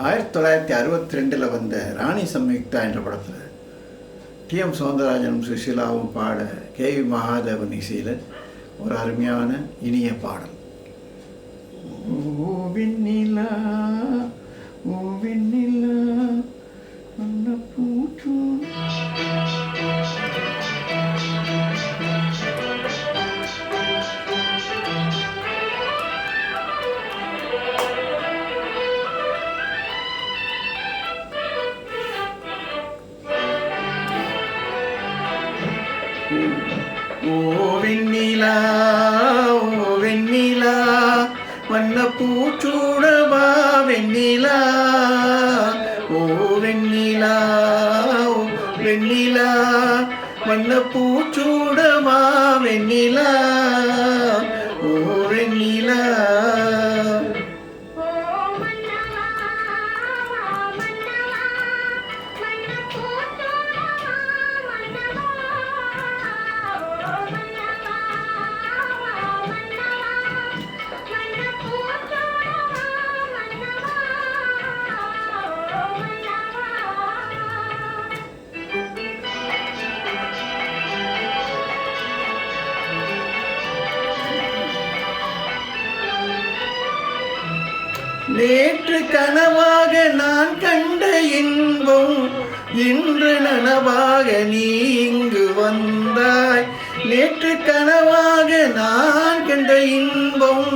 1962 வந்த ராணி சம்யுக்தா என்ற படத்தில் டி.எம். சௌந்தரராஜனும் சுஷீலாவும் பாட கே.வி. மகாதேவன் இசையில் ஒரு அருமையான இனிய பாடல். ஓ வெண்ணிலா ஓ வெண்ணிலா பூச்சு ஓ வெண்ணிலா ஓ வெண்ணிலா வண்ண பூச்சூடவா வெண்ணிலா ஓ வெண்ணிலா ஓ வெண்ணிலா வண்ண பூச்சூடவா வெண்ணிலா ஓ வெண்ணிலா. நேற்று கனவாக நான் கண்ட இன்பம் இன்று நனவாக நீ இங்கு வந்தாய். நேற்று கனவாக நான் கண்ட இன்பம்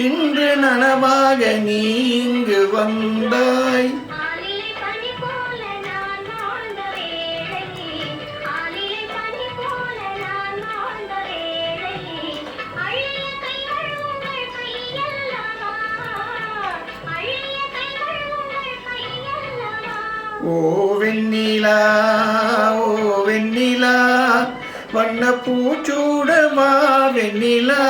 இன்று நனவாக நீ இங்கு வந்தாய். ஓ வெண்ணிலா ஓ வெண்ணிலா வண்ண பூச்சூடவா வெண்ணிலா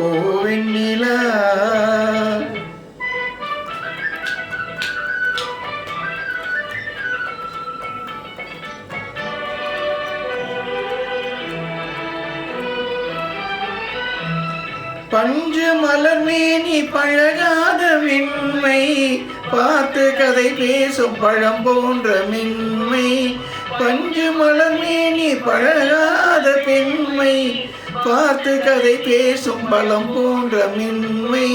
ஓ வெண்ணிலா. பஞ்சு மலர்மேனி பழகாத வெண்மை பார்த்து கதை பேசும் பழம் போன்ற மென்மை. பஞ்சு மலர்மேனி பழகாத பெண்மை பார்த்து கதை பேசும் பழம் போன்ற மென்மை.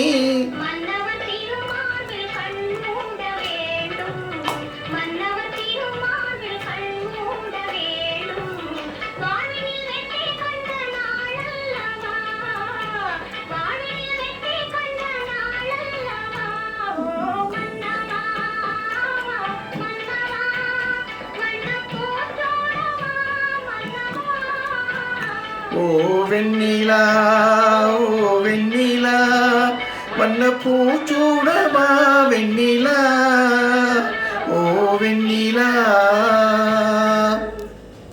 ஓ வெண்ணிலா ஓ வெண்ணிலா வண்ண பூச்சூடவா வெண்ணிலா